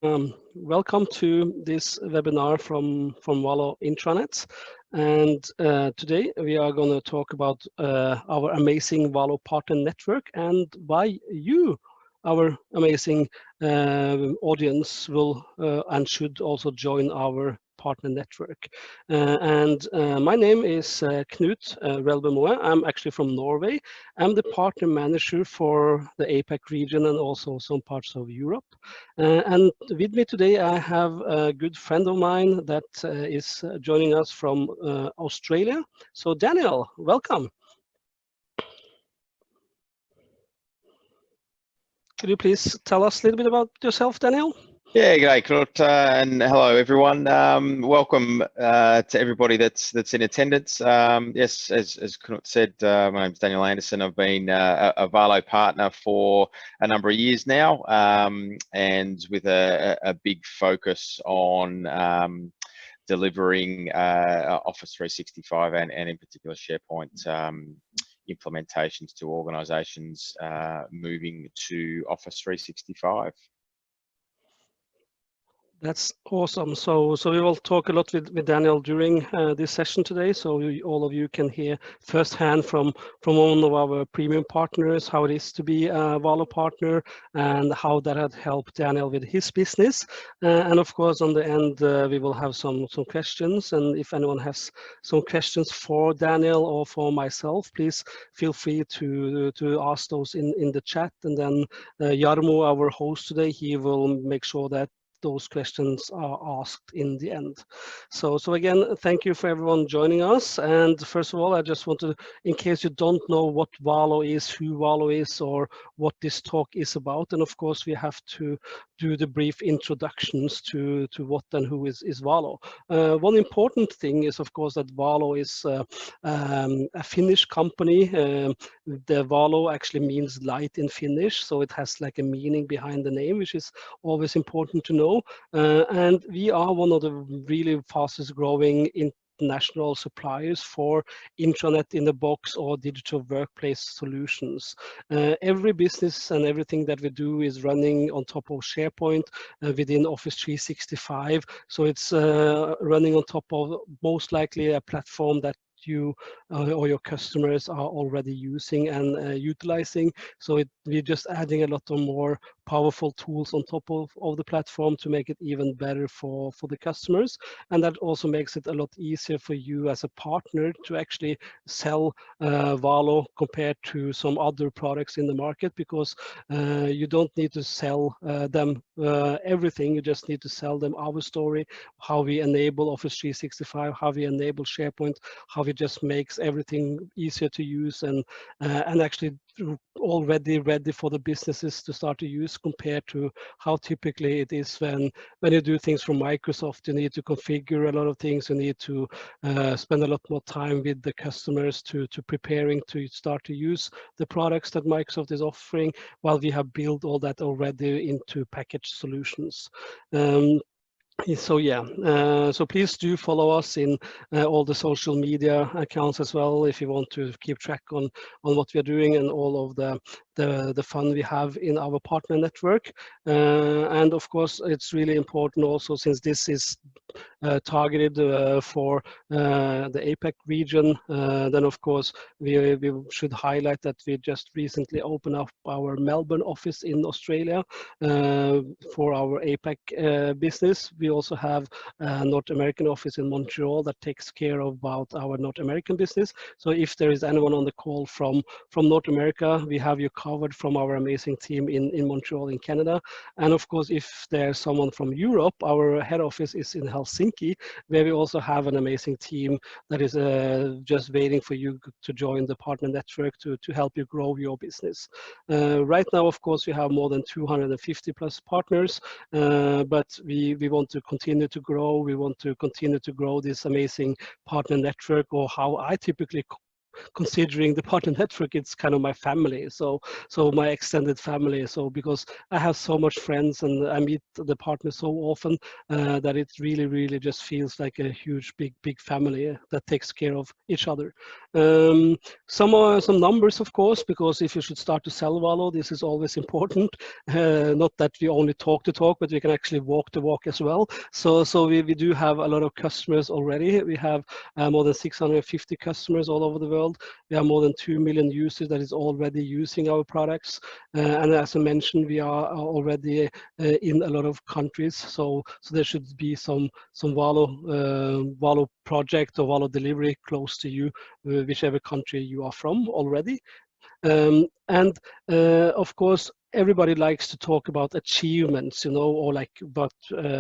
Welcome to this webinar from Valo Intranet. And today we are going to talk about our amazing Valo Partner Network and why you, our amazing audience, will and should also join our partner network. My name is Knut Relbemoe. I'm actually from Norway. I'm the partner manager for the APAC region and also some parts of Europe. And with me today, I have a good friend of mine that is joining us from Australia. So Daniel, welcome. Could you please tell us a little bit about yourself, Daniel? Yeah, g'day, Knut, and hello everyone. Welcome to everybody that's in attendance. Yes, as Knut said, my name's Daniel Anderson. I've been a Valo partner for a number of years now, and with a big focus on delivering Office 365 and in particular SharePoint implementations to organisations moving to Office 365. That's awesome. So we will talk a lot with Daniel during this session today. So all of you can hear firsthand from one of our premium partners how it is to be a Valo partner and how that had helped Daniel with his business. And of course, on the end, we will have some questions. And if anyone has some questions for Daniel or for myself, please feel free to ask those in the chat. And then Jarmo, our host today, he will make sure that those questions are asked in the end. So again, thank you for everyone joining us. And first of all, I just want to, in case you don't know what Valo is, who Valo is, or what this talk is about, and of course we have to do the brief introductions to what and who is Valo. One important thing is, of course, that Valo is a Finnish company. The Valo actually means light in Finnish, so it has like a meaning behind the name, which is always important to know. And we are one of the really fastest growing international suppliers for intranet in the box or digital workplace solutions. Every business and everything that we do is running on top of SharePoint within Office 365. So it's running on top of most likely a platform that you or your customers are already using and utilizing. So we're just adding a lot of more powerful tools on top of the platform to make it even better for the customers. And that also makes it a lot easier for you as a partner to actually sell Valo compared to some other products in the market, because you don't need to sell them everything. You just need to sell them our story, how we enable Office 365, how we enable SharePoint, how it just makes everything easier to use and actually already ready for the businesses to start to use, compared to how typically it is when you do things from Microsoft. You need to configure a lot of things. You need to spend a lot more time with the customers to preparing to start to use the products that Microsoft is offering, while we have built all that already into packaged solutions. So yeah, so please do follow us in all the social media accounts as well, if you want to keep track on what we are doing and all of the fun we have in our partner network. And of course, it's really important also, since this is targeted for the APAC region, then of course we should highlight that we just recently opened up our Melbourne office in Australia for our APAC business. We also have a North American office in Montreal that takes care of about our North American business. So if there is anyone on the call from North America, we have you covered from our amazing team in Montreal in Canada. And of course, if there's someone from Europe, our head office is in Helsinki, where we also have an amazing team that is just waiting for you to join the partner network to help you grow your business. Right now, of course, we have more than 250 plus partners, but we want to continue to grow. We want to continue to grow this amazing partner network, or how I typically considering the partner network, it's kind of my family. So my extended family. So because I have so much friends and I meet the partners so often that it really just feels like a huge big family that takes care of each other. Some numbers, of course, because if you should start to sell Valo, this is always important. Not that we only talk the talk, but we can actually walk the walk as well. So we do have a lot of customers already. We have more than 650 customers all over the world. We have more than 2 million users that is already using our products. And as I mentioned, we are already in a lot of countries. So there should be some Valo project or Valo delivery close to you, whichever country you are from already. And of course, everybody likes to talk about achievements, or like what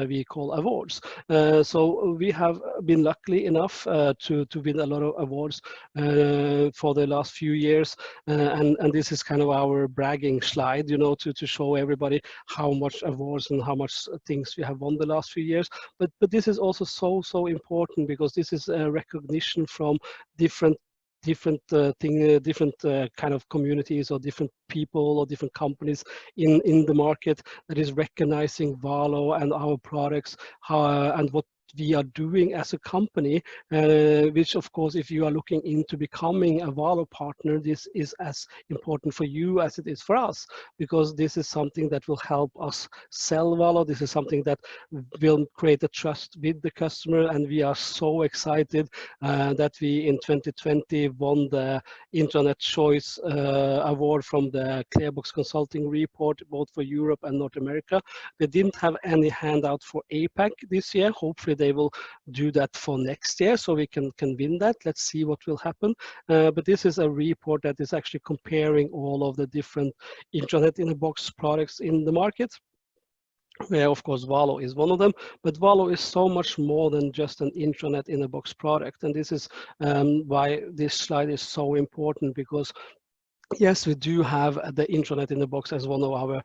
we call awards. So we have been lucky enough to win a lot of awards for the last few years, and this is kind of our bragging slide, to show everybody how much awards and how much things we have won the last few years. But this is also so important, because this is a recognition from different kind of communities or different people or different companies in the market that is recognizing Valo and our products, and what we are doing as a company, which of course, if you are looking into becoming a Valo partner, this is as important for you as it is for us, because this is something that will help us sell Valo. This is something that will create a trust with the customer, and we are so excited that we in 2020 won the Intranet Choice Award from the Clearbox Consulting Report, both for Europe and North America. They didn't have any handout for APAC this year. Hopefully they will do that for next year, so we can win that. Let's see what will happen. But this is a report that is actually comparing all of the different Intranet in a box products in the market, where of course Valo is one of them, but Valo is so much more than just an intranet in a box product. And this is why this slide is so important, because yes, we do have the intranet in the box as one of our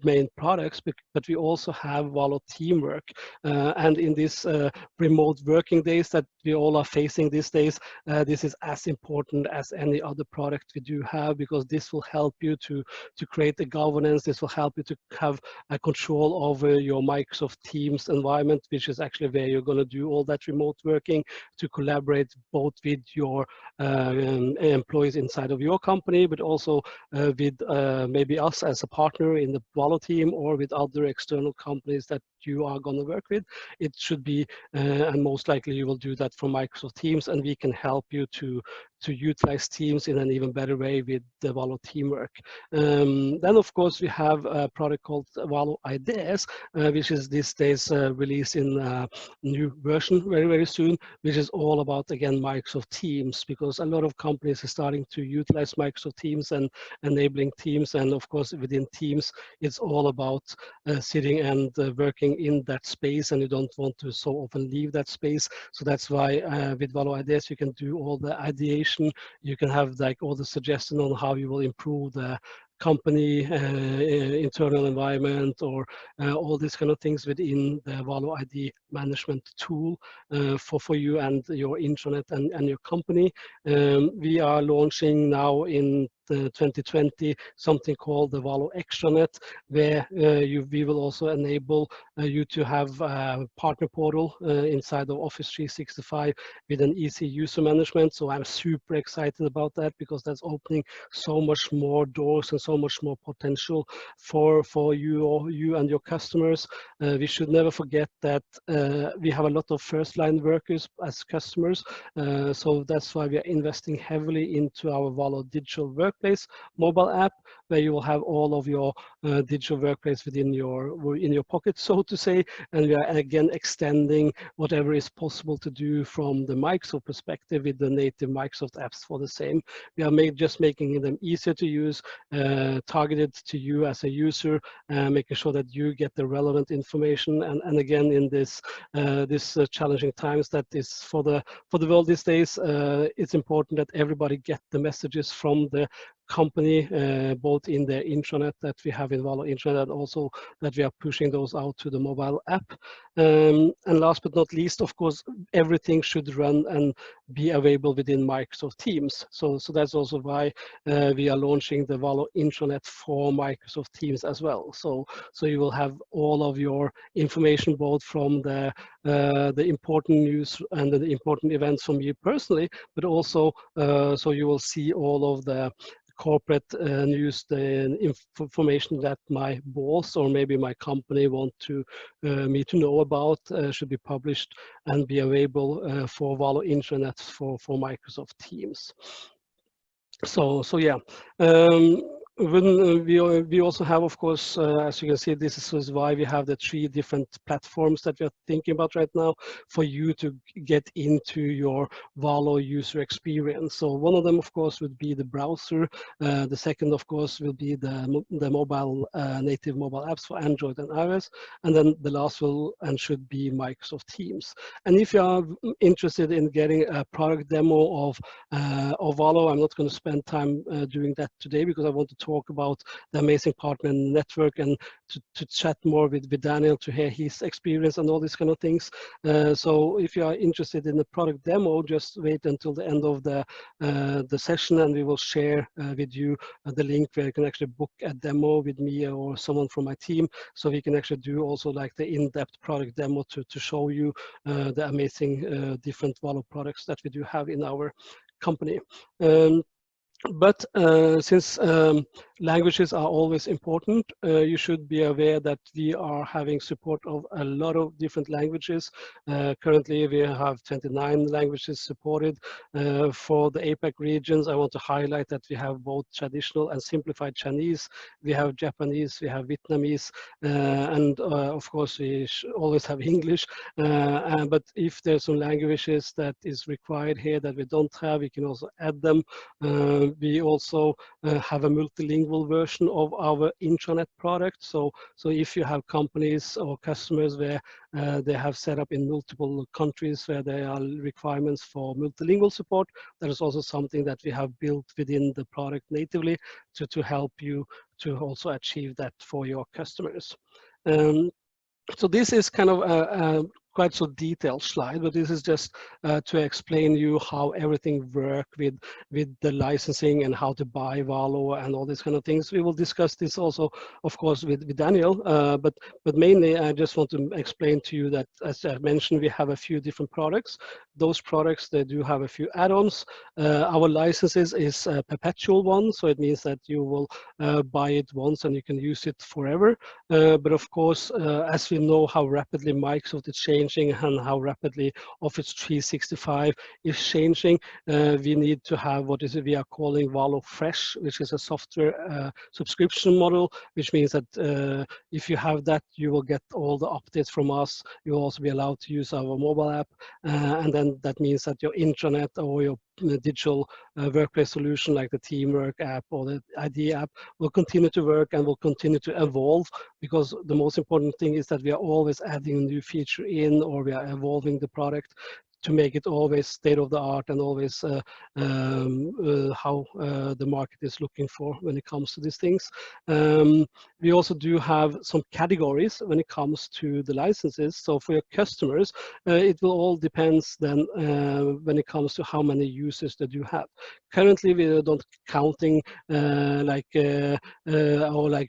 main products, but we also have Valo Teamwork. And in these remote working days that we all are facing these days, this is as important as any other product we do have, because this will help you to create the governance. This will help you to have a control over your Microsoft Teams environment, which is actually where you're going to do all that remote working, to collaborate both with your employees inside of your company, but also with maybe us as a partner in the Valo team, or with other external companies that you are going to work with. It should be, and most likely you will do that from Microsoft Teams, and we can help you to utilize Teams in an even better way with the Valo Teamwork. Then of course we have a product called Valo Ideas, which is these days released in a new version very soon, which is all about, again, Microsoft Teams, because a lot of companies are starting to utilize Microsoft Teams and enabling Teams. And of course within Teams, it's all about sitting and working in that space, and you don't want to so often leave that space. So that's why with Valo Ideas you can do all the ideation. You can have like all the suggestions on how you will improve the company internal environment, or all these kind of things within the Valo ID management tool for you and your intranet and your company. We are launching now in 2020 something called the Valo Extranet, where we will also enable you to have a partner portal inside of Office 365 with an easy user management. So I'm super excited about that, because that's opening so much more doors and so much more potential for you and your customers. We should never forget that we have a lot of first line workers as customers, so that's why we are investing heavily into our Valo Digital Workplace mobile app, where you will have all of your digital workplace in your pocket, so to say. And we are again extending whatever is possible to do from the Microsoft perspective with the native Microsoft apps for the same. We are just making them easier to use, targeted to you as a user, making sure that you get the relevant information. And again, in this challenging times that is for the world these days, it's important that everybody get the messages from the company, both in the intranet that we have in Valo Intranet, and also that we are pushing those out to the mobile app. And last but not least, of course, everything should run and be available within Microsoft Teams. So that's also why we are launching the Valo Intranet for Microsoft Teams as well. So you will have all of your information, both from the important news and the important events from you personally, but also so you will see all of the corporate news, the information that my boss or maybe my company want to me to know about should be published and be available for Valo Intranet for Microsoft Teams. So yeah. When we also have, of course, as you can see, this is why we have the 3 different platforms that we are thinking about right now for you to get into your Valo user experience. So one of them, of course, would be the browser. The second, of course, will be the mobile native mobile apps for Android and iOS, and then the last will and should be Microsoft Teams. And if you are interested in getting a product demo of Valo, I'm not going to spend time doing that today because I want to talk about the amazing partner network and to chat more with Daniel to hear his experience and all these kind of things. So if you are interested in the product demo, just wait until the end of the session, and we will share with you the link where you can actually book a demo with me or someone from my team, so we can actually do also like the in-depth product demo to show you the amazing different Valo products that we do have in our company. But since languages are always important, you should be aware that we are having support of a lot of different languages. Currently, we have 29 languages supported. For the APAC regions, I want to highlight that we have both traditional and simplified Chinese, we have Japanese, we have Vietnamese, and of course, we always have English. But if there's some languages that is required here that we don't have, we can also add them. We also have a multilingual version of our intranet product. So if you have companies or customers where they have set up in multiple countries where there are requirements for multilingual support, that is also something that we have built within the product natively to help you to also achieve that for your customers. So this is kind of a quite so detailed slide, but this is just to explain you how everything works with the licensing and how to buy Valo and all these kind of things. We will discuss this also, of course, with Daniel, but mainly I just want to explain to you that, as I mentioned, we have a few different products. Those products, they do have a few add-ons. Our licenses is a perpetual one, so it means that you will buy it once and you can use it forever. But of course, as we know how rapidly Microsoft is changing and how rapidly Office 365 is changing, we need to have what is we are calling Valo Fresh, which is a software subscription model, which means that if you have that, you will get all the updates from us. You will also be allowed to use our mobile app, and then that means that your intranet or your digital workplace solution like the Teamwork app or the ID app will continue to work and will continue to evolve, because the most important thing is that we are always adding a new feature in, or we are evolving the product to make it always state of the art and always how the market is looking for when it comes to these things. We also do have some categories when it comes to the licenses. So for your customers, it will all depends then when it comes to how many users that you have. Currently, we don't counting or like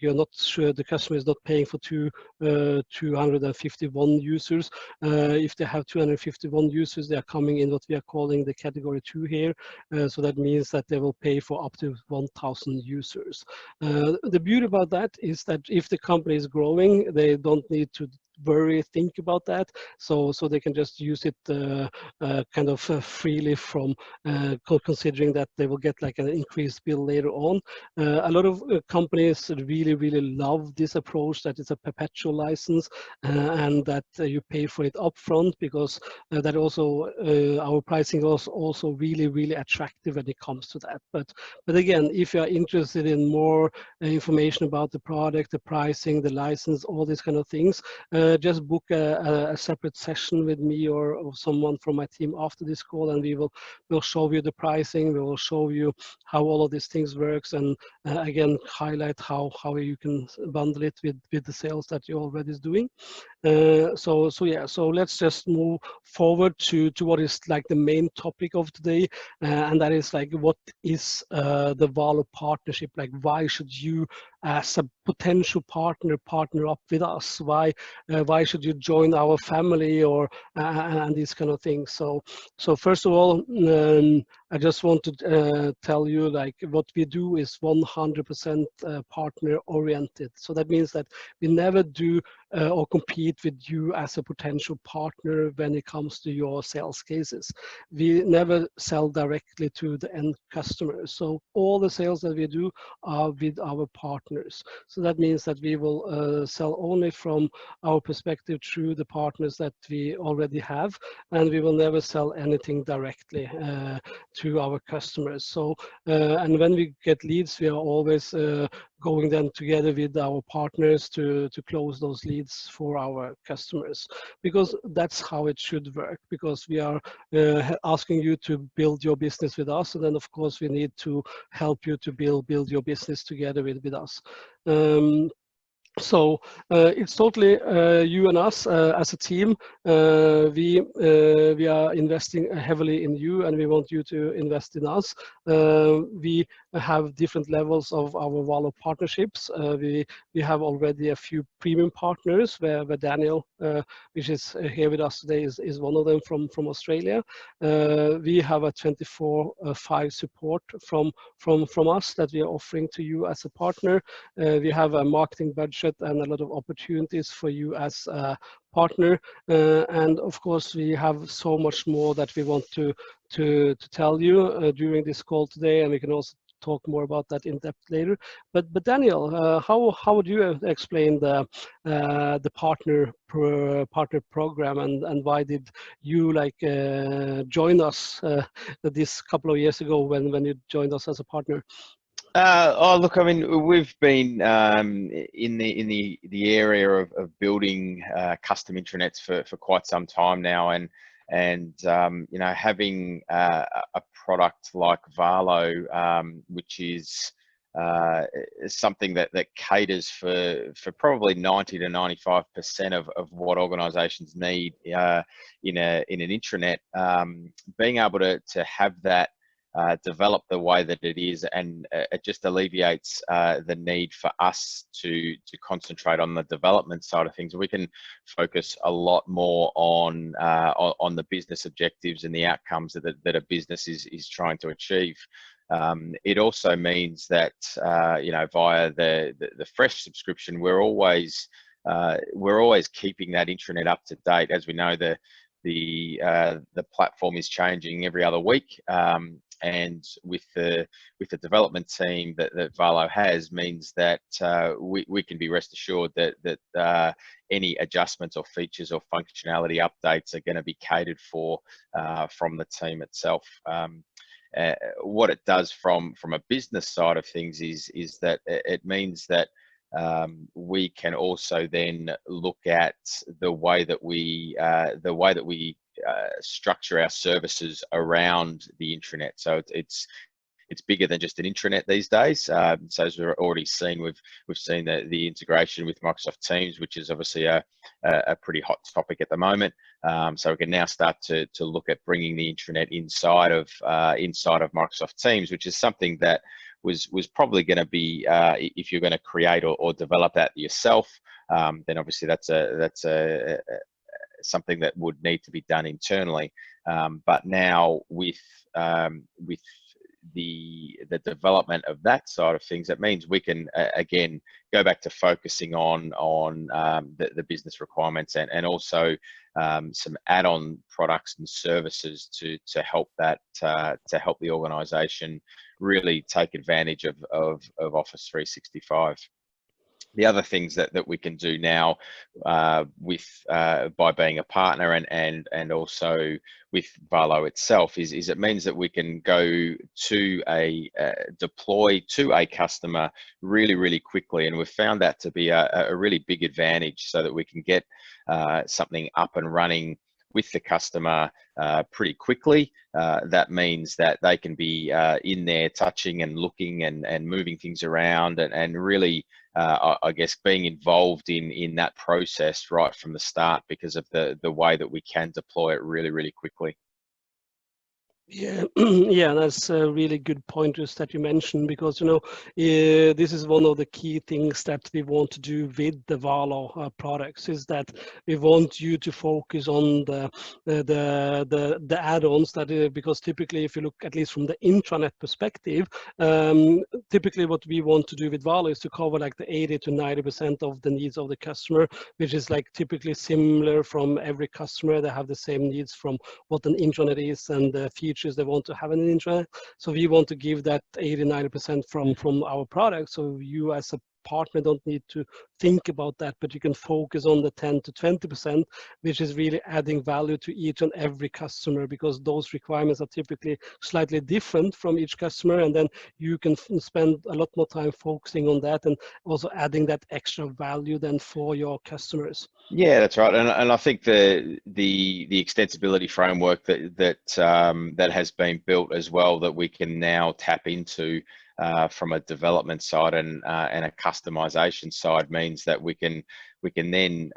you're not sure the customer is not paying for 251 users. If they have 251 users, they are coming in what we are calling the category 2 here. So that means that they will pay for up to 1,000 users. The beauty about that is that if the company is growing, they don't need to think about that, so they can just use it kind of freely from considering that they will get like an increased bill later on. A lot of companies really love this approach, that it's a perpetual license and that you pay for it upfront, because that also our pricing is also really attractive when it comes to that. But again, if you are interested in more information about the product, the pricing, the license, all these kind of things, just book a separate session with me or someone from my team after this call, and we'll show you the pricing. We will show you how all of these things works, and again highlight how you can bundle it with the sales that you're already doing. So let's just move forward to what is like the main topic of today, and that is like, what is the Valo partnership? Like, why should you as a potential partner up with us? Why should you join our family, or and these kind of things? So first of all, I just want to tell you, like, what we do is 100% partner oriented. So that means that we never do or compete with you as a potential partner when it comes to your sales cases. We never sell directly to the end customer. So all the sales that we do are with our partners. So that means that we will sell only from our perspective through the partners that we already have, and we will never sell anything directly to our customers. So and when we get leads, we are always going then together with our partners to close those leads for our customers, because that's how it should work, because we are asking you to build your business with us, and then of course we need to help you to build your business together with us. So it's totally you and us as a team. We are investing heavily in you, and we want you to invest in us. We have different levels of our Valo partnerships. We have already a few premium partners where Daniel, which is here with us today, is one of them from Australia. We have a 24/5 support from us that we are offering to you as a partner. We have a marketing budget and a lot of opportunities for you as a partner, and of course we have so much more that we want to tell you during this call today, and we can also talk more about that in depth later. But Daniel, how would you explain the partner program, and why did you like join us this couple of years ago when you joined us as a partner? Oh, look, I mean, we've been in the area of building custom intranets for quite some time now, and you know, having a product like Valo, which is something that caters for probably 90 to 95% of what organisations need in an intranet, being able to have that develop the way that it is, and it just alleviates the need for us to concentrate on the development side of things. We can focus a lot more on the business objectives and the outcomes that a business is trying to achieve. It also means that you know, via the fresh subscription, we're always keeping that intranet up to date. As we know, the platform is changing every other week, and with the development team that Valo has, means that we can be rest assured that any adjustments or features or functionality updates are going to be catered for from the team itself. What it does from a business side of things is that it means that we can also then look at the way that we structure our services around the intranet. So it's bigger than just an intranet these days. So as we've already seen, we've seen the integration with Microsoft Teams, which is obviously a pretty hot topic at the moment. So we can now start to look at bringing the intranet inside of Microsoft Teams, which is something that was probably going to be, if you're going to create or develop that yourself, then obviously that's something that would need to be done internally. But now with the development of that side of things, it means we can again go back to focusing on the business requirements, and also some add-on products and services to help the organization really take advantage of Office 365. The other things that we can do now by being a partner and also with Valo itself is it means that we can go to deploy to a customer really quickly, and we've found that to be a really big advantage, so that we can get something up and running with the customer pretty quickly. That means that they can be in there touching and looking and moving things around and really I guess being involved in that process right from the start, because of the way that we can deploy it really quickly. Yeah, yeah, that's a really good pointers that you mentioned, because this is one of the key things that we want to do with the Valo products, is that we want you to focus on the add-ons because typically, if you look at least from the intranet perspective, typically what we want to do with Valo is to cover like the 80 to 90% of the needs of the customer, which is like typically similar from every customer. They have the same needs from what an intranet is and the features they want to have in an intranet. So we want to give that 80-90% from our product. So you as a partner don't need to think about that, but you can focus on the 10 to 20%, which is really adding value to each and every customer, because those requirements are typically slightly different from each customer, and then you can spend a lot more time focusing on that and also adding that extra value then for your customers. Yeah, that's right, and I think the extensibility framework that has been built as well, that we can now tap into from a development side and a customization side, means that we can then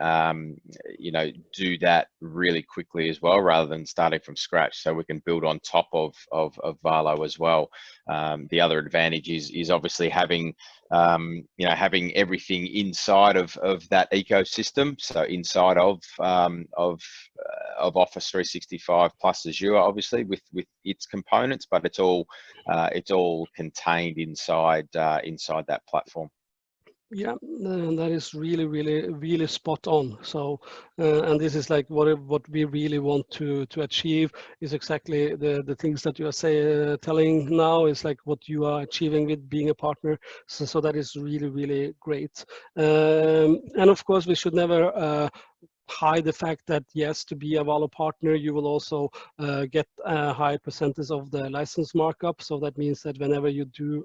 do that really quickly as well, rather than starting from scratch. So we can build on top of Valo as well. The other advantage is obviously having having everything inside of that ecosystem. So inside of Office 365 plus Azure, obviously with its components, but it's all contained inside that platform. Yeah, that is really spot on. So, and this is like what we really want to achieve is exactly the things that you are telling now, is like what you are achieving with being a partner. So that is really great. And of course, we should never hide the fact that yes, to be a Valo partner, you will also get a high percentage of the license markup. So that means that whenever you do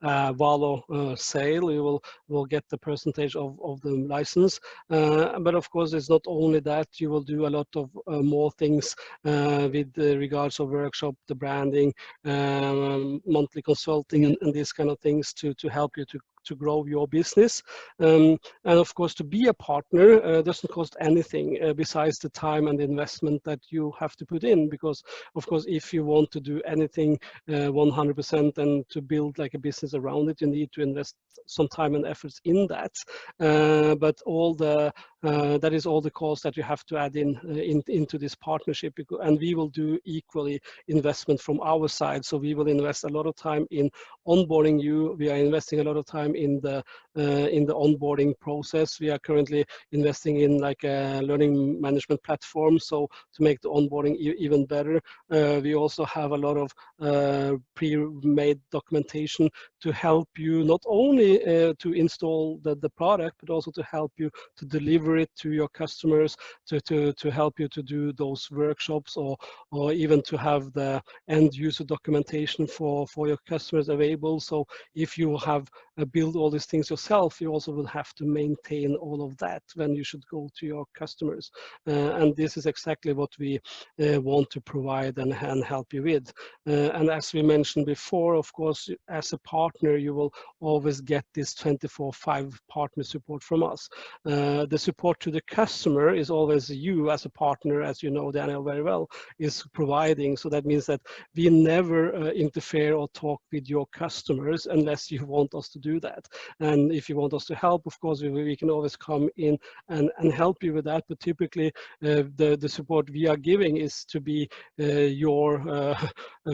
Valo sale, you will get the percentage of the license. But of course, it's not only that. You will do a lot of more things with regards of workshop, the branding, monthly consulting, and these kind of things to help you to grow your business. And of course, to be a partner doesn't cost anything besides the time and the investment that you have to put in, because of course, if you want to do anything 100% and to build like a business around it, you need to invest some time and efforts in that. But all that is all the cost that you have to add into this partnership, and we will do equally investment from our side. So we will invest a lot of time in onboarding you. We are investing a lot of time in the onboarding process. We are currently investing in like a learning management platform, so to make the onboarding even better. We also have a lot of pre-made documentation to help you not only to install the product, but also to help you to deliver it to your customers, to help you to do those workshops, or even to have the end user documentation for your customers available. So if you have build all these things yourself, you also will have to maintain all of that when you should go to your customers. And this is exactly what we want to provide and help you with. And as we mentioned before, of course, as a partner, you will always get this 24/5 partner support from us. The support to the customer is always you as a partner, as you know, Daniel, very well, is providing. So that means that we never interfere or talk with your customers unless you want us to do that. And if you want us to help, of course, we can always come in and help you with that. But typically, the support we are giving is to be your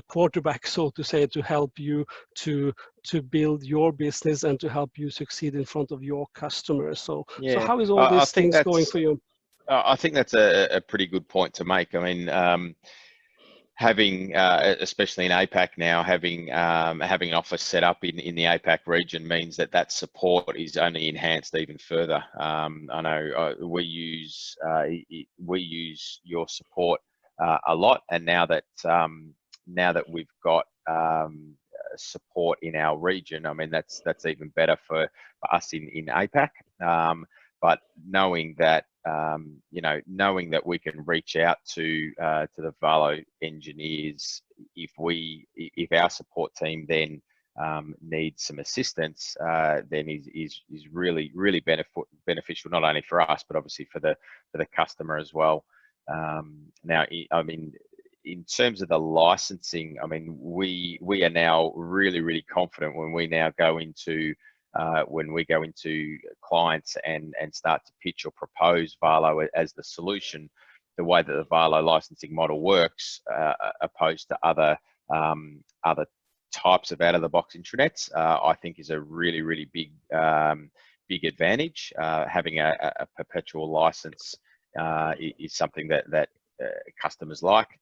quarterback, so to say, to help you to build your business and to help you succeed in front of your customers. So, Yeah. so how is all these things going for you? I think that's a pretty good point to make. I mean, having, especially in APAC now, having an office set up in the APAC region means that support is only enhanced even further. I know we use your support a lot, and now that we've got support in our region, I mean that's even better for us in APAC. But knowing that knowing that we can reach out to the Valo engineers if our support team then needs some assistance, then is really beneficial, not only for us but obviously for the customer as well. Now, I mean, in terms of the licensing, I mean, we are now really confident when we now go into clients and start to pitch or propose Valo as the solution. The way that the Valo licensing model works, opposed to other types of out-of-the-box intranets, I think is a really big advantage. Having a perpetual license is something that customers like,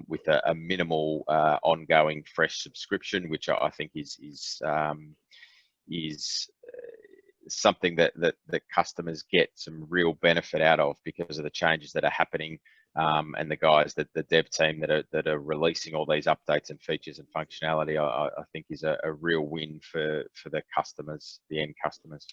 with a minimal ongoing fresh subscription, which I think is something that customers get some real benefit out of because of the changes that are happening, and the guys, the dev team that are releasing all these updates and features and functionality, I think is a real win for the customers, the end customers.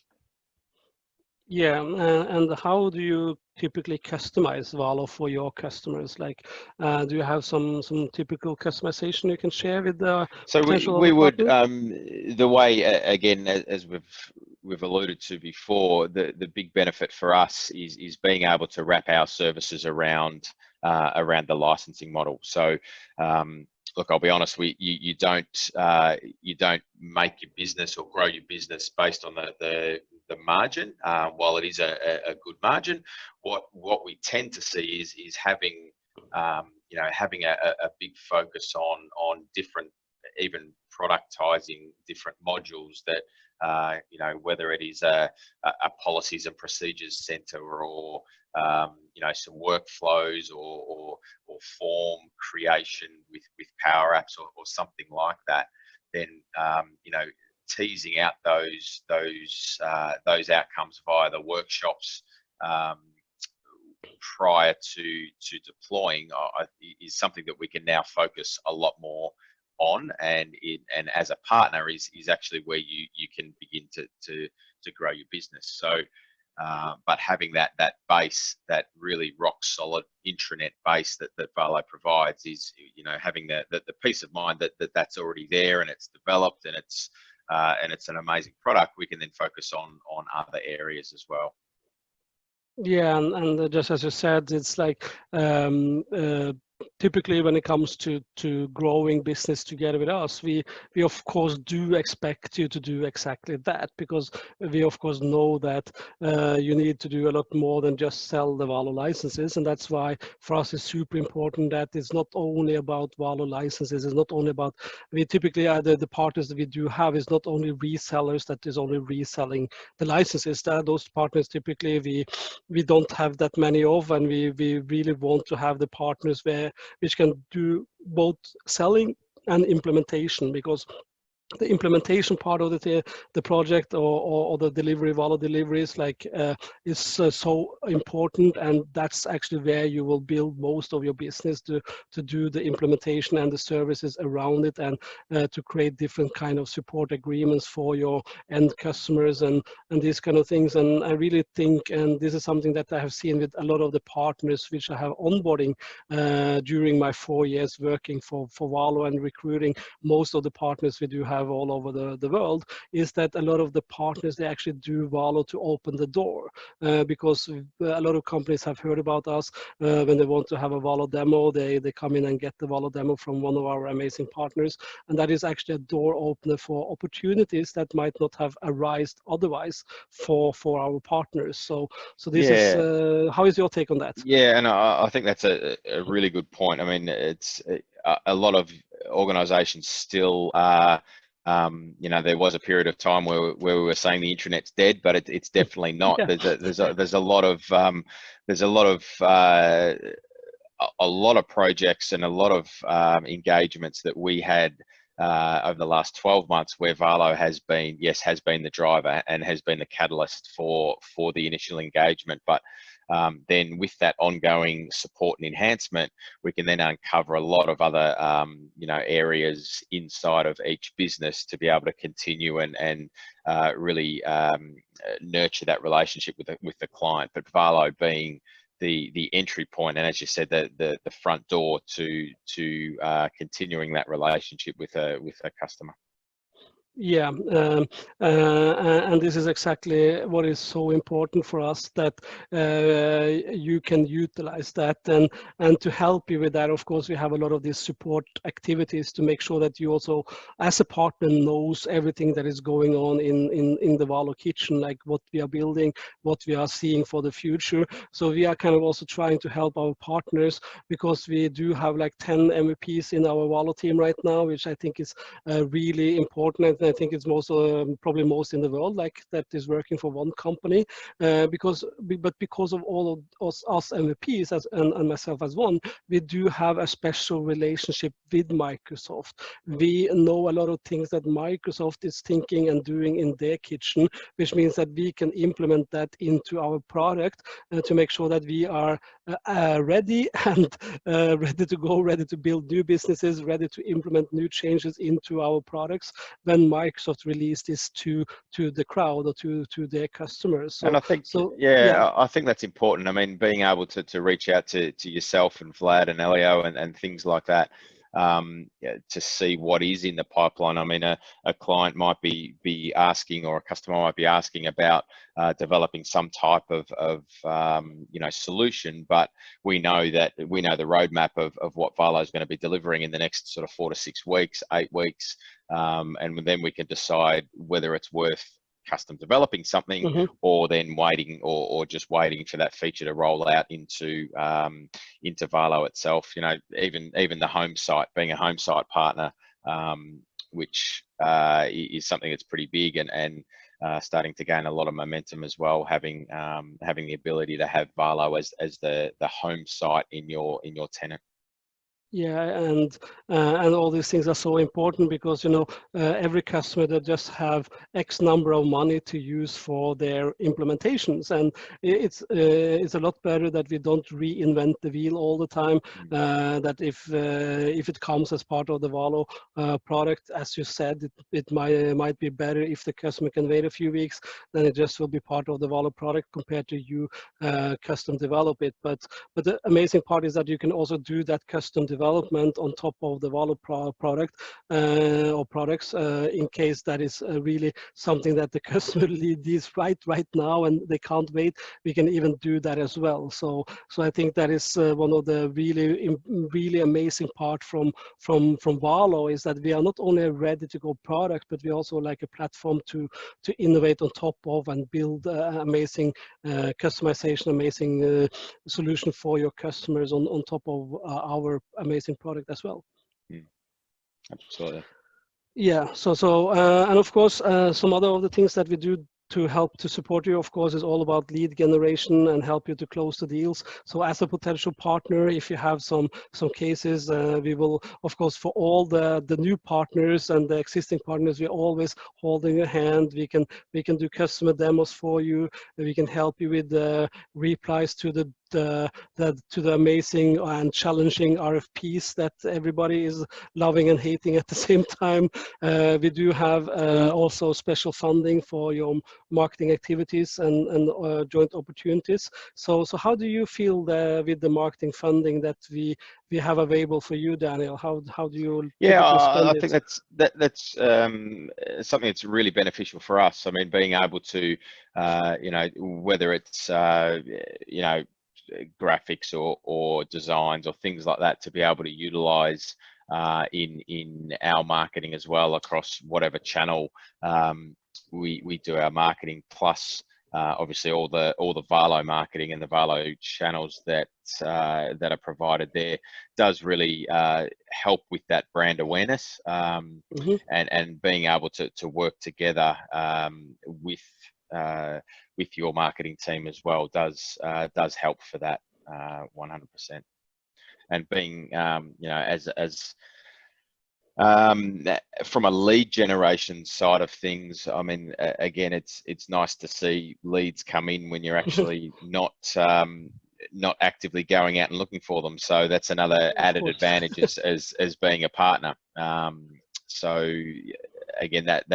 Yeah, and how do you typically customize Valo for your customers? Like, do you have some typical customization you can share with the So we would, the way, again, as we've alluded to before, the big benefit for us is being able to wrap our services around the licensing model. So look, I'll be honest, you don't make your business or grow your business based on the margin. While it is a good margin, what we tend to see is having having a big focus on different, even productizing different modules that whether it is a policies and procedures center or some workflows or form creation with Power Apps or something like that, then teasing out those outcomes via the workshops prior to deploying is something that we can now focus a lot more on, and as a partner is actually where you can begin to grow your business. So but having that base, that really rock solid intranet base that Valo provides, is having the peace of mind that's already there and it's developed and it's an amazing product. We can then focus on other areas as well. Yeah, and just as you said, it's like typically when it comes to growing business together with us, we of course do expect you to do exactly that, because we of course know that you need to do a lot more than just sell the Valo licenses, and that's why for us it's super important that it's not only about Valo licenses, it's not only about, we typically the partners that we do have is not only resellers that is only reselling the licenses. Those partners typically we don't have that many of, and we really want to have the partners which can do both selling and implementation, because the implementation part of the project or the delivery, Valo deliveries, like is so important, and that's actually where you will build most of your business to do the implementation and the services around it, and to create different kind of support agreements for your end customers and these kind of things. And I really think, and this is something that I have seen with a lot of the partners which I have onboarding during my 4 years working for Valo and recruiting most of the partners we do have all over the world, is that a lot of the partners, they actually do Valo to open the door, because a lot of companies have heard about us. When they want to have a Valo demo, they come in and get the Valo demo from one of our amazing partners, and that is actually a door opener for opportunities that might not have arisen otherwise for our partners. So this is how is your take on that? Yeah, and I think that's a really good point. I mean, it's a lot of organizations still there was a period of time where we were saying the intranet's dead, but it's definitely not. Yeah. There's a lot of a lot of projects and a lot of engagements that we had over the last 12 months where Valo has been the driver and has been the catalyst for the initial engagement. But then with that ongoing support and enhancement, we can then uncover a lot of other areas inside of each business to be able to continue and really nurture that relationship with the client. But Valo being the entry point, and as you said, the front door to continuing that relationship with a customer. Yeah, and this is exactly what is so important for us, that you can utilize that, and to help you with that, of course, we have a lot of these support activities to make sure that you also, as a partner, knows everything that is going on in the Valo kitchen, like what we are building, what we are seeing for the future. So we are kind of also trying to help our partners, because we do have like 10 MVPs in our Valo team right now, which I think is really important. I think it's most probably most in the world like that is working for one company, because of all of us MVPs and myself as one, we do have a special relationship with Microsoft. We know a lot of things that Microsoft is thinking and doing in their kitchen, which means that we can implement that into our product to make sure that we are ready and ready to go, ready to build new businesses, ready to implement new changes into our products when Microsoft release this to the crowd or to their customers. So, and I think, yeah, I think that's important. I mean, being able to reach out to yourself and Vlad and Elio and things like that, to see what is in the pipeline. I mean, a client might be asking, or a customer might be asking about developing some type of solution, but we know the roadmap of what Valo is going to be delivering in the next sort of 4 to 6 weeks, 8 weeks, and then we can decide whether it's worth custom developing something, or then waiting or just waiting for that feature to roll out into Valo itself. Even the home site, being a home site partner, which is something that's pretty big and starting to gain a lot of momentum as well, having the ability to have Valo as the home site in your tenant. Yeah, and all these things are so important, because every customer that just have X number of money to use for their implementations, and it's a lot better that we don't reinvent the wheel all the time. That if it comes as part of the Valo product, as you said, it might be better if the customer can wait a few weeks, then it just will be part of the Valo product compared to you custom develop it. But the amazing part is that you can also do that custom development on top of the Valo product or products, in case that is really something that the customer needs right now and they can't wait. We can even do that as well. So I think that is one of the really amazing part from Valo, is that we are not only a ready to go product, but we also like a platform to innovate on top of and build amazing customization, amazing solution for your customers on top of our amazing product as well. Absolutely. Yeah. So and of course, some other of the things that we do to help to support you, of course, is all about lead generation and help you to close the deals. So as a potential partner, if you have some cases, we will, of course, for all the new partners and the existing partners, we're always holding your hand. We can do customer demos for you. We can help you with the replies to the amazing and challenging RFPs that everybody is loving and hating at the same time. We do have also special funding for your marketing activities and joint opportunities. So how do you feel with the marketing funding that we have available for you, Daniel? How do you I think that's something that's really beneficial for us. I mean, being able to whether it's graphics or designs or things like that, to be able to utilize in our marketing as well, across whatever channel we do our marketing, plus obviously all the Valo marketing and the Valo channels that are provided there, does really help with that brand awareness, and being able to work together with your marketing team as well does help for that 100%. and being, you know, as from a lead generation side of things, I mean, again, it's nice to see leads come in when you're actually not actively going out and looking for them. So that's another added advantage as being a partner. So again, that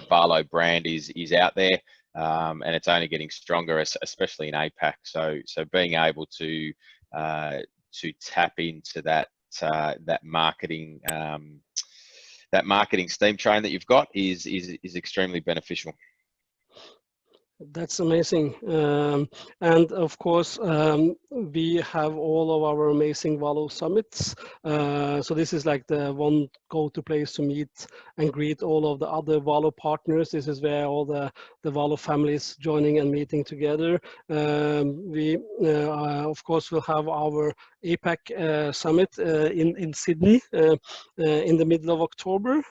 Valo brand is out there, and it's only getting stronger, especially in APAC. So being able to tap into that marketing steam train that you've got is extremely beneficial. That's amazing. And of course, we have all of our amazing Valo summits. So this is like the one go-to place to meet and greet all of the other Valo partners. This is where all the Valo families joining and meeting together. We, of course, will have our APAC summit in Sydney in the middle of October.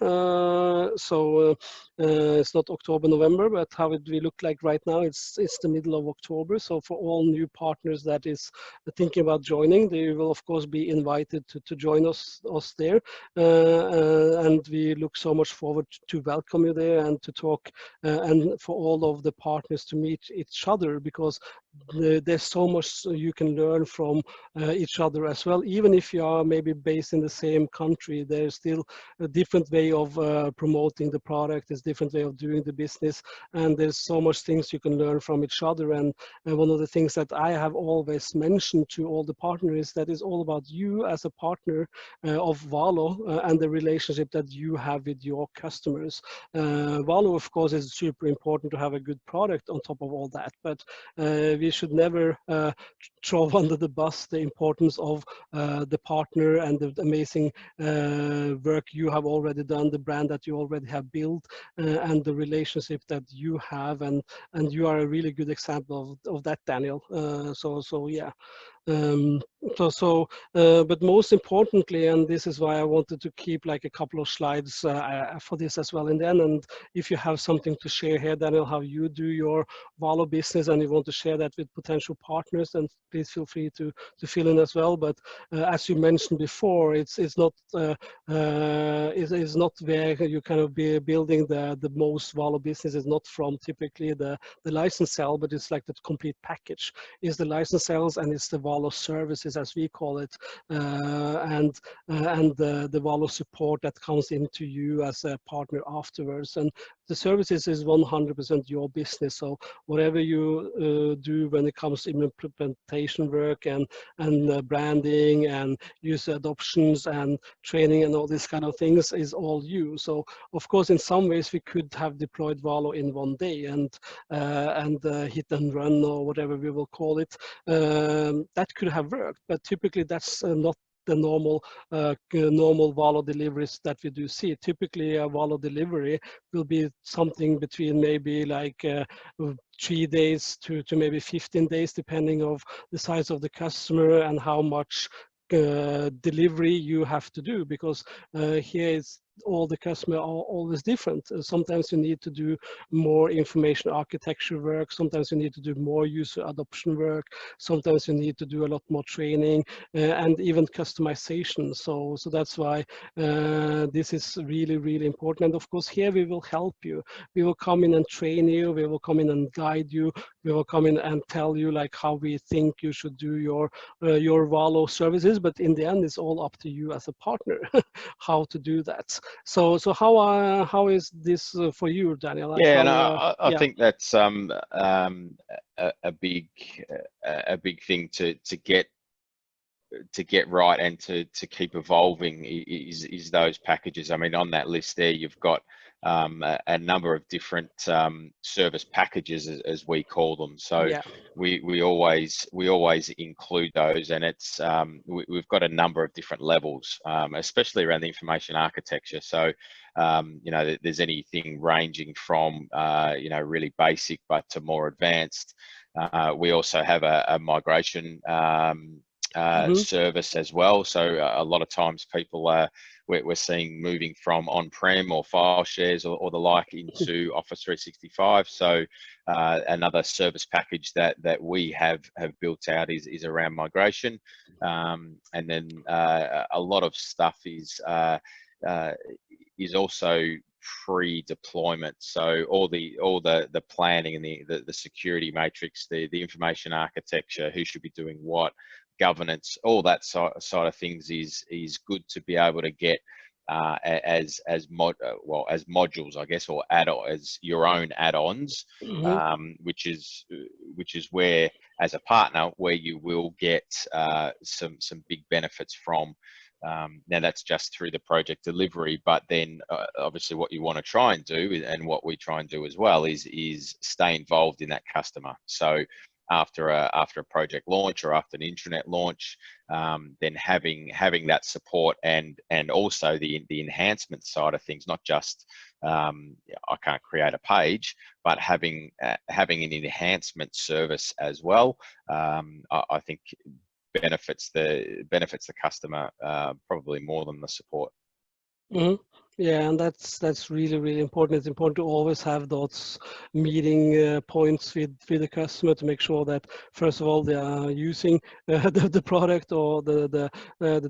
It's not October, November, but how it will look like right now, it's the middle of October. So for all new partners that is thinking about joining, they will of course be invited to join us there. And we look so much forward to welcome you there and to talk and for all of the partners to meet each other, because there's so much you can learn from each other as well. Even if you are maybe based in the same country, there's still a different way of promoting the product. There's different way of doing the business, and there's so much things you can learn from each other. And one of the things that I have always mentioned to all the partners is that it's all about you as a partner of Valo and the relationship that you have with your customers. Valo, of course, is super important to have a good product on top of all that, but we should never throw under the bus the importance of the partner and the amazing work you have already done, the brand that you already have built, and the relationship that you have, and you are a really good example of that, Daniel. So yeah. But most importantly, and this is why I wanted to keep like a couple of slides for this as well in the end, and if you have something to share here, Daniel, how you do your Valo business and you want to share that with potential partners, then please feel free to fill in as well. But as you mentioned before, it's not where you kind of be building the most Valo business. Is not from typically the license sale, but it's like the complete package. Is the license sales and it's the Valo services, as we call it, and the Valo support that comes into you as a partner afterwards. And the services is 100% your business. So whatever you do when it comes to implementation work and branding and user adoptions and training and all these kind of things is all you. So of course, in some ways we could have deployed Valo in one day and hit and run or whatever we will call it. That could have worked, but typically that's not the normal Valo deliveries that we do see. Typically a Valo delivery will be something between maybe like 3 days to maybe 15 days, depending of the size of the customer and how much delivery you have to do, because here is all the customer are always different. Sometimes you need to do more information architecture work. Sometimes you need to do more user adoption work. Sometimes you need to do a lot more training and even customization. So that's why this is really, really important. And of course, here we will help you. We will come in and train you. We will come in and guide you. We will come in and tell you like how we think you should do your Valo services. But in the end, it's all up to you as a partner how to do that. So how is this for you, Daniel? Like yeah, how, I think that's a big thing to get right and to keep evolving is those packages. I mean, on that list there, you've got a number of different service packages, as we call them. So yeah. we always include those, and it's we've got a number of different levels, especially around the information architecture. So you know, there's anything ranging from you know, really basic but to more advanced. We also have a migration service as well. So a lot of times people we're seeing moving from on-prem or file shares or the like into Office 365. So another service package that we have built out is around migration, and then a lot of stuff is also pre-deployment. So all the planning and the security matrix, the information architecture, who should be doing what, governance, all that side of things is good to be able to get as modules, I guess, or as your own add-ons, which is where, as a partner, where you will get some big benefits from. Now that's just through the project delivery, but then obviously what you want to try and do, and what we try and do as well, is stay involved in that customer. So after a project launch or after an intranet launch, then having that support and also the enhancement side of things, not just I can't create a page, but having an enhancement service as well. I think benefits the customer probably more than the support. Yeah, and that's really important. It's important to always have those meeting points with the customer to make sure that, first of all, they are using the product or the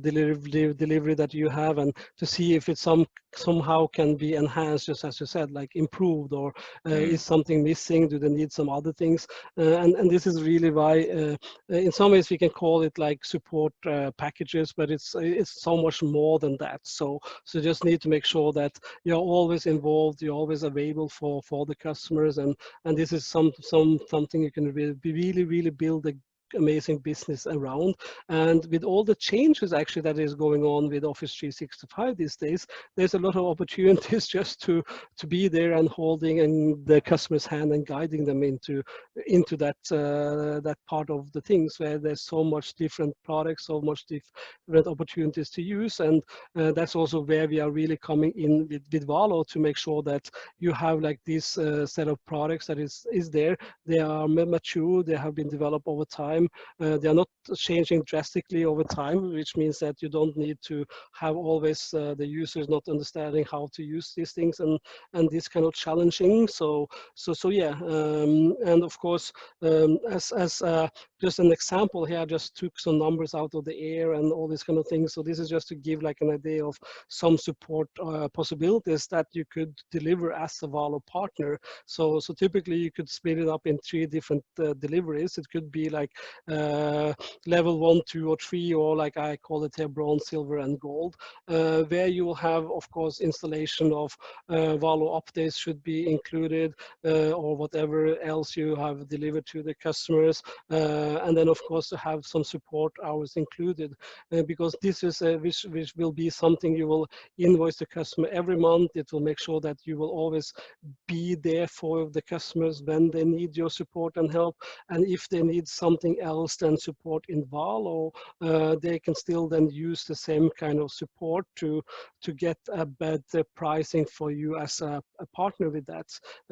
delivery that you have, and to see if it's somehow can be enhanced, just as you said, like improved, or is something missing? Do they need some other things? And this is really why, in some ways, we can call it like support packages, but it's so much more than that. So just need to make sure that you're always involved, you're always available for the customers, and this is something you can really build a amazing business around. And with all the changes actually that is going on with Office 365 these days, there's a lot of opportunities just to be there and holding in the customer's hand and guiding them into that part of the things where there's so much different products, so much different opportunities to use. And that's also where we are really coming in with Valo, to make sure that you have like this set of products that is there. They are mature, they have been developed over time. They are not changing drastically over time, which means that you don't need to have always the users not understanding how to use these things, and this kind of challenging. So yeah, and of course, as just an example here, I just took some numbers out of the air and all these kind of things. So this is just to give like an idea of some support possibilities that you could deliver as a Valo partner. So typically you could split it up in 3 different deliveries. It could be like level 1, 2, or 3, or like I call it here, bronze, silver, and gold, where you will have, of course, installation of Valo updates should be included, or whatever else you have delivered to the customers, and then of course to have some support hours included, because this is which will be something you will invoice the customer every month. It will make sure that you will always be there for the customers when they need your support and help, and if they need something else than support in Valo, they can still then use the same kind of support to get a better pricing for you as a partner with that,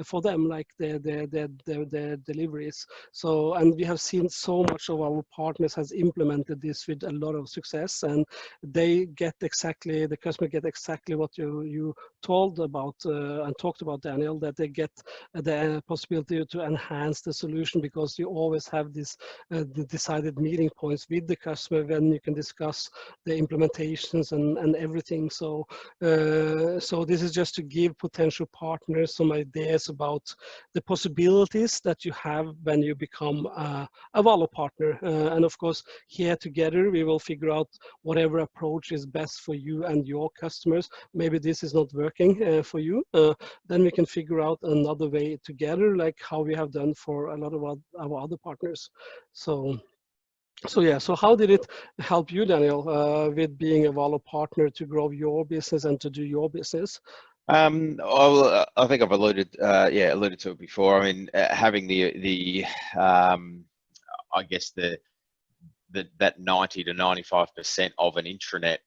for them, like their deliveries. So, and we have seen so much of our partners has implemented this with a lot of success, and they get exactly, the customer get exactly what you told about and talked about, Daniel, that they get the possibility to enhance the solution, because you always have this the decided meeting points with the customer when you can discuss the implementations and everything. So so this is just to give potential partners some ideas about the possibilities that you have when you become a Valo partner. And of course, here together we will figure out whatever approach is best for you and your customers. Maybe this is not working for you, then we can figure out another way together, like how we have done for a lot of our other partners. So yeah, so how did it help you, Daniel, with being a Valo partner to grow your business and to do your business? I think I've alluded to it before. I mean, having the I guess that 90 to 95% of an intranet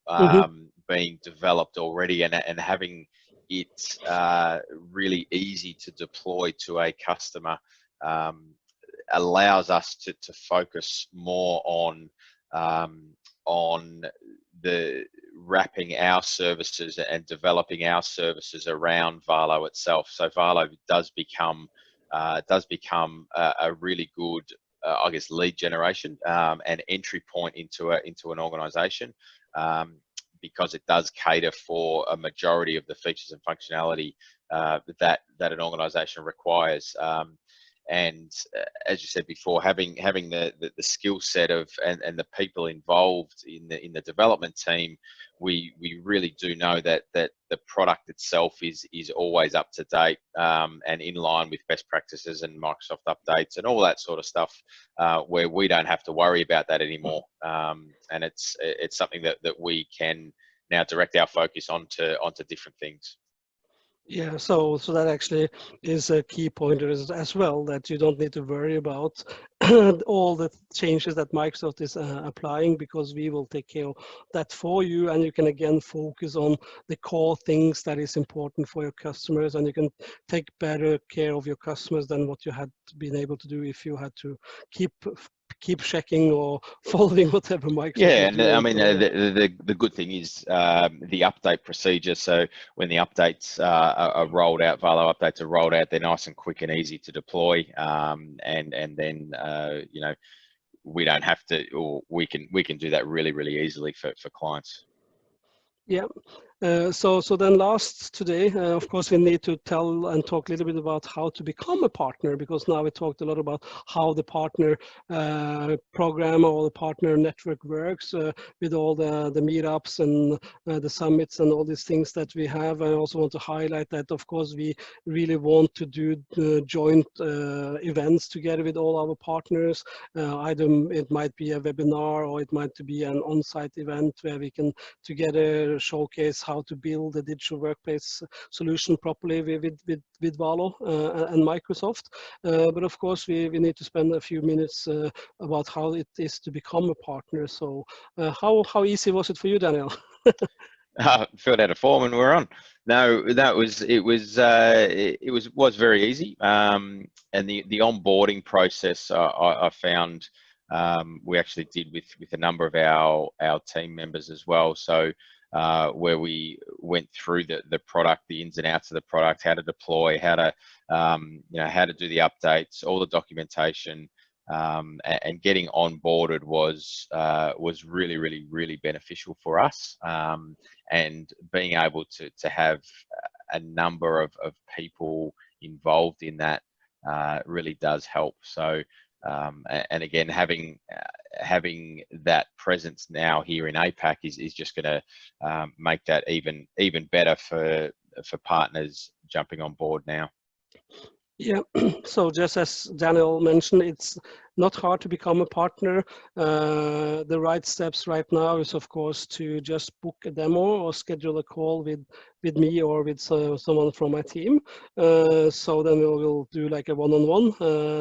being developed already, and having it really easy to deploy to a customer allows us to focus more on on the wrapping our services and developing our services around Valo itself. So Valo does become a really good, I guess, lead generation and entry point into an organisation, because it does cater for a majority of the features and functionality that an organisation requires. And as you said before, having the skill set of and the people involved in the development team, we really do know that the product itself is always up to date and in line with best practices and Microsoft updates and all that sort of stuff, where we don't have to worry about that anymore. And it's something that we can now direct our focus onto different things. Yeah, so that actually is a key pointer as well, that you don't need to worry about all the changes that Microsoft is applying, because we will take care of that for you, and you can again focus on the core things that is important for your customers, and you can take better care of your customers than what you had been able to do if you had to keep checking or following whatever Microsoft is doing. I mean, the good thing is the update procedure. So when the updates are rolled out, Valo updates are rolled out, they're nice and quick and easy to deploy, and then you know, we don't have to, or we can do that really easily for clients. Yeah. So then last today, of course, we need to tell and talk a little bit about how to become a partner, because now we talked a lot about how the partner program or the partner network works with all the meetups and the summits and all these things that we have. I also want to highlight that, of course, we really want to do joint events together with all our partners. Either it might be a webinar or it might be an on-site event where we can together showcase how to build a digital workplace solution properly with Valo and Microsoft. But of course, we need to spend a few minutes about how it is to become a partner. So how easy was it for you, Daniel? Filled out a form and we're on. No, it was very easy. And the onboarding process, I found we actually did with a number of our team members as well. So where we went through the product, the ins and outs of the product, how to deploy, how to how to do the updates, all the documentation, and getting onboarded was really beneficial for us. And being able to have a number of people involved in that really does help. So and again, having that presence now here in APAC is just going to make that even better for partners jumping on board now. Yeah, so just as Daniel mentioned, it's not hard to become a partner. The right steps right now is, of course, to just book a demo or schedule a call with me or with someone from my team. So then we'll do like a one-on-one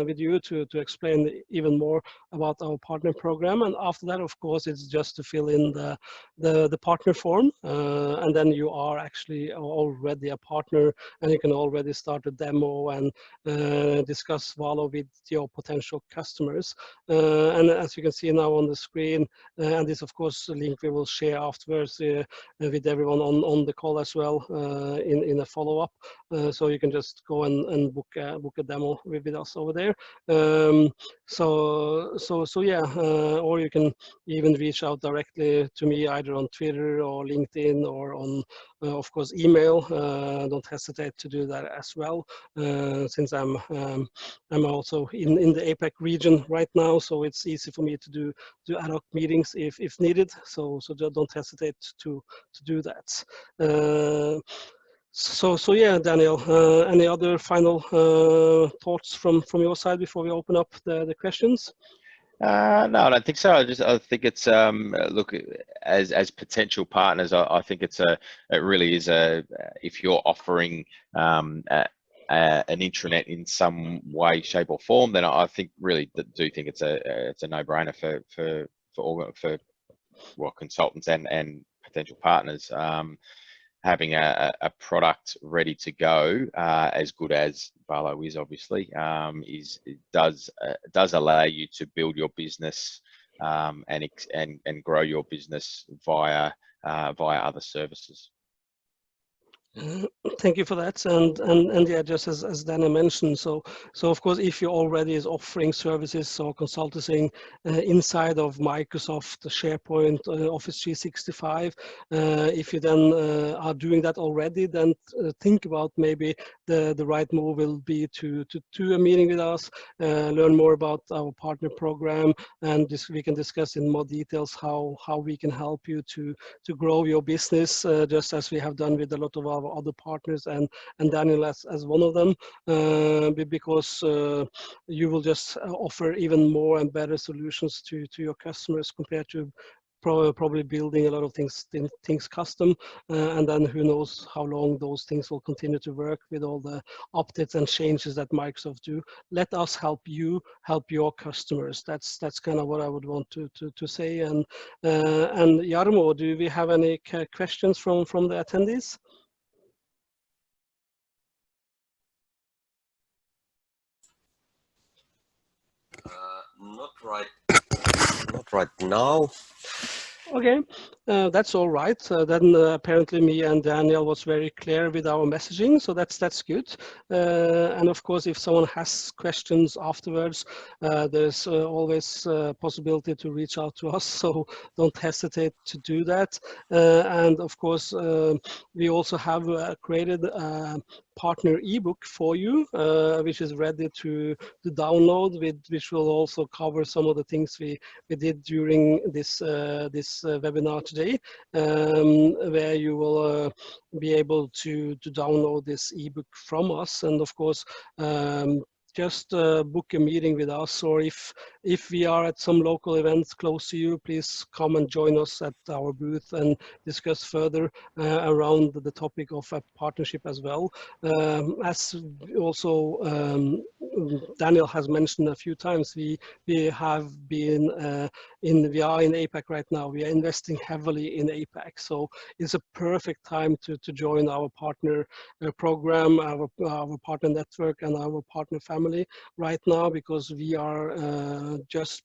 with you to explain even more about our partner program. And after that, of course, it's just to fill in the partner form. And then you are actually already a partner, and you can already start a demo and discuss Valo with your potential customers. And as you can see now on the screen, and this, of course, a link we will share afterwards with everyone on the call as well in a follow-up. So you can just go and book a demo with us over there. So yeah, or you can even reach out directly to me either on Twitter or LinkedIn or on, of course, email. Don't hesitate to do that as well, since I'm also in the APAC region right now, so it's easy for me to do ad hoc meetings if needed. So don't hesitate to do that. So yeah, Daniel, any other final thoughts from your side before we open up the questions? No, I don't think so. I think it's look, as potential partners, I think it really is if you're offering an intranet in some way, shape, or form, then I think really do think it's a no-brainer for well, consultants and potential partners. Having a product ready to go, as good as Valo is, obviously, does allow you to build your business and grow your business via other services. Thank you for that, and yeah, just as Dana mentioned, so of course, if you already is offering services or consulting inside of Microsoft, SharePoint, Office 365, if you then are doing that already, then think about maybe the right move will be to a meeting with us, learn more about our partner program, and we can discuss in more details how we can help you to grow your business, just as we have done with a lot of our other partners, and Daniel as one of them, because you will just offer even more and better solutions to your customers compared to probably building a lot of things custom, and then who knows how long those things will continue to work with all the updates and changes that Microsoft do. Let us help you help your customers. That's kind of what I would want to say. And Jarmo, do we have any questions from the attendees? Not right now. Okay, that's all right. Then apparently me and Daniel was very clear with our messaging, so that's good. And of course, if someone has questions afterwards, there's always a possibility to reach out to us, so don't hesitate to do that. And of course, we also have created a partner ebook for you, which is ready to download, which will also cover some of the things we did during this webinar today, where you will be able to download this ebook from us. And of course, just book a meeting with us, or if we are at some local events close to you, please come and join us at our booth and discuss further around the topic of a partnership as well. As also Daniel has mentioned a few times, we have been we are in APAC right now. We are investing heavily in APAC, so it's a perfect time to join our partner program, our partner network, and our partner family right now, because we are just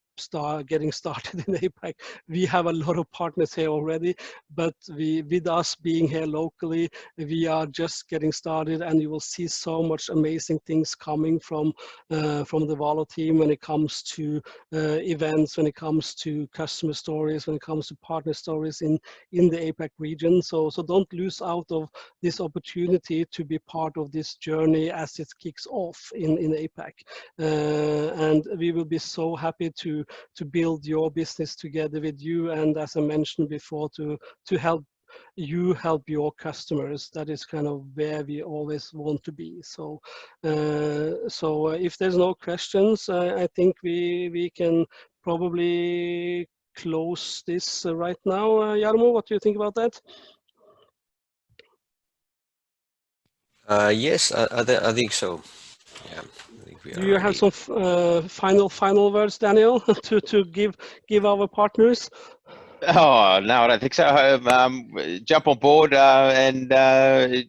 getting started in APAC. We have a lot of partners here already, but with us being here locally, we are just getting started, and you will see so much amazing things coming from the Valo team when it comes to events, when it comes to customer stories, when it comes to partner stories in the APAC region. So don't lose out of this opportunity to be part of this journey as it kicks off in APAC. And we will be so happy to build your business together with you, and as I mentioned before, to help you help your customers. That is kind of where we always want to be. So if there's no questions, I think we can probably close this right now. Jarmo, what do you think about that? Yes, I think so. Yeah. Do you have some final words, Daniel, to give our partners? Oh no, I don't think so. Jump on board and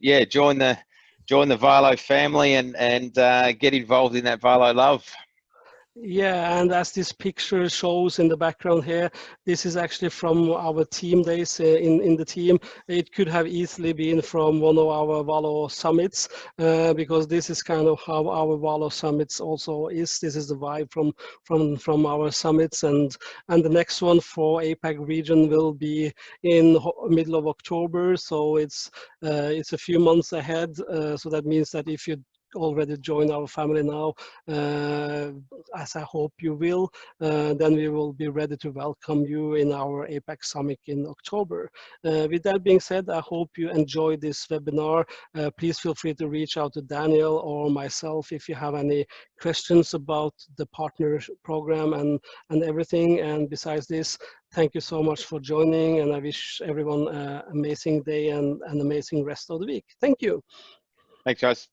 yeah, join the Valo family and get involved in that Valo love. Yeah, and as this picture shows in the background here, this is actually from our team days in the team. It could have easily been from one of our Valo summits, because this is kind of how our Valo summits also is. This is the vibe from our summits, and the next one for APAC region will be in middle of October. So it's a few months ahead. So that means that if you already join our family now, as I hope you will, then we will be ready to welcome you in our APAC Summit in October. With that being said, I hope you enjoyed this webinar. Please feel free to reach out to Daniel or myself if you have any questions about the partner program and everything. And besides this, thank you so much for joining, and I wish everyone an amazing day and an amazing rest of the week. Thank you. Thanks, guys.